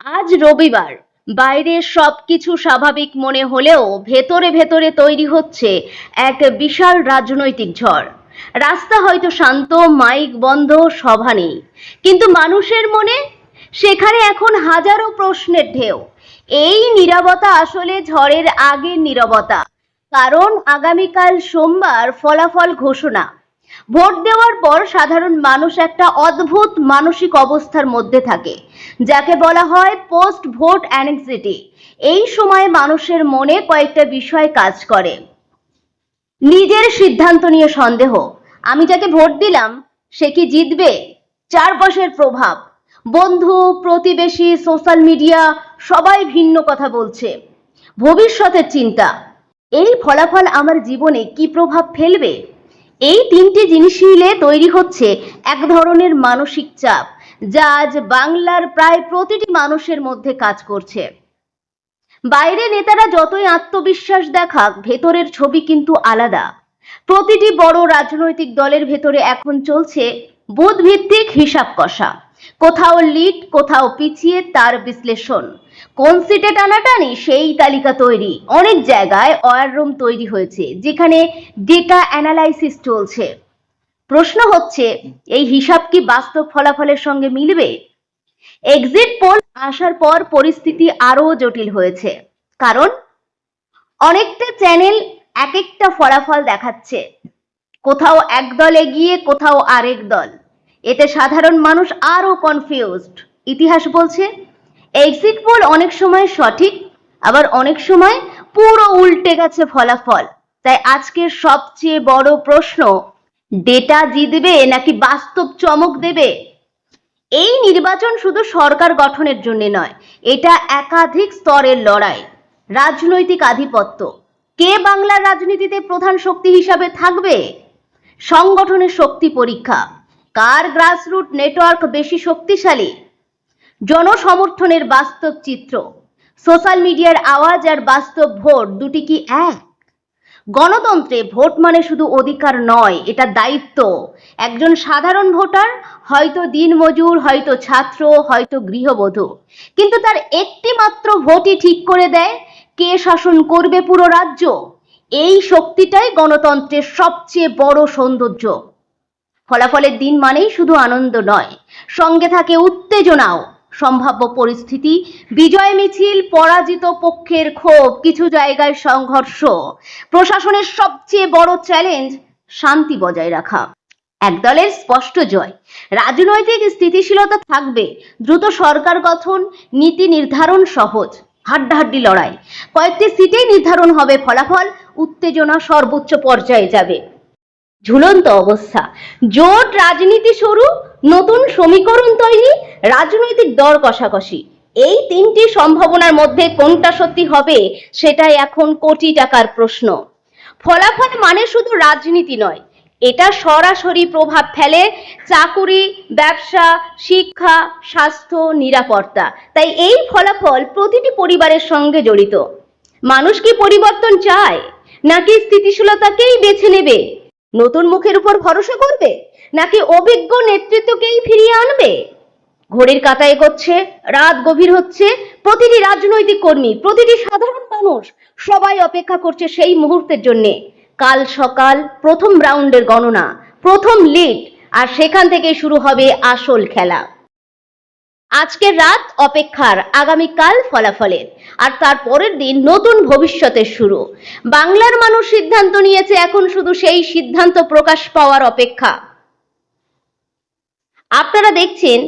আজ রবিবার। বাইরে সবকিছু স্বাভাবিক মনে হলেও ভেতরে ভেতরে তৈরি হচ্ছে এক বিশাল রাজনৈতিক ঝড়। রাস্তা হয়তো শান্ত, মাইক বন্ধ, সভা নেই, কিন্তু মানুষের মনে সেখানে এখন হাজারো প্রশ্নের ঢেউ। এই নীরবতা আসলে ঝড়ের আগের নীরবতা, কারণ আগামীকাল সোমবার ফলাফল ঘোষণা। ভোট দেওয়ার পর সাধারণ মানুষ একটা অদ্ভুত মানসিক অবস্থার মধ্যে থাকে, যাকে বলা হয় পোস্ট ভোট অ্যাংজাইটি। এই সময়ে মানুষের মনে কয়েকটা বিষয় কাজ করে। নিজের সিদ্ধান্ত নিয়ে সন্দেহ, আমি যাকে ভোট দিলাম সে কি জিতবে? চারপাশের প্রভাব, বন্ধু, প্রতিবেশী, সোশ্যাল মিডিয়া, সবাই ভিন্ন কথা বলছে। ভবিষ্যতের চিন্তা, এই ফলাফল আমার জীবনে কি প্রভাব ফেলবে? এই তিনটি জিনিস মিলে তৈরি হচ্ছে এক ধরনের মানসিক চাপ, যা আজ বাংলার প্রায় প্রতিটি মানুষের মধ্যে কাজ করছে। বাইরে নেতারা যতই আত্মবিশ্বাস দেখাক, ভেতরের ছবি কিন্তু আলাদা। প্রতিটি বড় রাজনৈতিক দলের ভেতরে এখন চলছে বুথ ভিত্তিক হিসাব কষা। কোথাও লিড, কোথাও পিছিয়ে, তার বিশ্লেষণ। কোন সিটে টানাটানি সেই তালিকা তৈরি। অনেক জায়গায় ওয়ার রুম তৈরি হয়েছে, যেখানে ডেটা অ্যানালাইসিস চলছে। প্রশ্ন হচ্ছে, এই হিসাব কি বাস্তব ফলাফলের সঙ্গে মিলবে? এক্সিট পোল আসার পর পরিস্থিতি আরো জটিল হয়েছে, কারণ অনেকটা চ্যানেল এক একটা ফলাফল দেখাচ্ছে। কোথাও এক দল এগিয়ে, কোথাও আরেক দল। এতে সাধারণ মানুষ আরো কনফিউজড। ইতিহাস বলছে এক্সিট পোল অনেক সময় সঠিক, আবার অনেক সময় পুরো উল্টে গেছে ফলাফল। তাই আজকের সবচেয়ে বড় প্রশ্ন, ডেটা জিতবে নাকি বাস্তব চমক দেবে? এই নির্বাচন শুধু সরকার গঠনের জন্য নয়, এটা একাধিক স্তরের লড়াই। রাজনৈতিক আধিপত্য, কে বাংলার রাজনীতিতে প্রধান শক্তি হিসাবে থাকবে? সংগঠনের শক্তি পরীক্ষা, কার গ্রাসরুট নেটওয়ার্ক বেশি শক্তিশালী? জনসমর্থনের বাস্তব চিত্র, সোশ্যাল মিডিয়ার আওয়াজ আর বাস্তব ভোট দুটি কি এক? গণতন্ত্রে ভোট মানে শুধু অধিকার নয়, এটা দায়িত্ব। একজন সাধারণ ভোটার, হয়তো দিনমজুর, হয়তো ছাত্র, হয়তো গৃহবধূ, কিন্তু তার একটি মাত্র ভোটই ঠিক করে দেয় কে শাসন করবে পুরো রাজ্য। এই শক্তিটাই গণতন্ত্রের সবচেয়ে বড় সৌন্দর্য। ফলাফলের দিন মানেই শুধু আনন্দ নয়, সঙ্গে থাকে উত্তেজনাও। সম্ভাব্য পরিস্থিতি, বিজয় মিছিল, পরাজিত পক্ষের ক্ষোভ, কিছু জায়গায় সংঘর্ষ। প্রশাসনের সবচেয়ে বড় চ্যালেঞ্জ শান্তি বজায় রাখা। এক দলের স্পষ্ট জয়, রাজনৈতিক স্থিতিশীলতা থাকবে, দ্রুত সরকার গঠন, নীতি নির্ধারণ সহজ। হাড্ডাহাড্ডি লড়াই, কয়েকটি সিটেই নির্ধারণ হবে ফলাফল, উত্তেজনা সর্বোচ্চ পর্যায়ে যাবে। ঝুলন্ত অবস্থা, জোট রাজনীতি শুরু, নতুন সমীকরণ তৈরি, রাজনৈতিক দর কষাকষি। এই তিনটি সম্ভাবনার মধ্যে কোনটা সত্যি হবে, সেটাই এখন কোটি টাকার প্রশ্ন। ফলাফল মানে শুধু রাজনীতি নয়, এটা সরাসরি প্রভাব ফেলে চাকুরি, ব্যবসা, শিক্ষা, স্বাস্থ্য, নিরাপত্তা। তাই এই ফলাফল প্রতিটি পরিবারের সঙ্গে জড়িত। মানুষ কি পরিবর্তন চায়, নাকি স্থিতিশীলতাকেই বেছে নেবে? নতুন মুখের উপর ভরসা করবে, নাকি অভিজ্ঞ নেতৃত্বকেই ফিরিয়ে আনবে? ঘড়ির কাঁটা এগোচ্ছে, রাত গভীর হচ্ছে। প্রতিটি রাজনৈতিক কর্মী, প্রতিটি সাধারণ মানুষ, সবাই অপেক্ষা করছে সেই মুহূর্তের জন্যে। কাল সকাল প্রথম রাউন্ডের গণনা, প্রথম লিড, আর সেখান থেকে শুরু হবে আসল খেলা। আজকের রাত অপেক্ষার, আগামীকাল ফলাফলের, আর তার পরের দিন নতুন ভবিষ্যতের শুরু। বাংলার মানুষ সিদ্ধান্ত নিয়েছে, এখন শুধু সেই সিদ্ধান্ত প্রকাশ পাওয়ার অপেক্ষা। আপনারা দেখছেন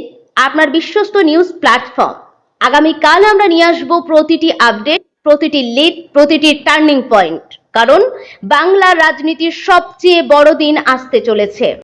আপনার বিশ্বস্ত নিউজ প্ল্যাটফর্ম। আগামীকাল আমরা নিয়ে আসবো প্রতিটি আপডেট, প্রতিটি লিড, প্রতিটি টার্নিং পয়েন্ট, কারণ বাংলার রাজনীতির সবচেয়ে বড় দিন আসতে চলেছে।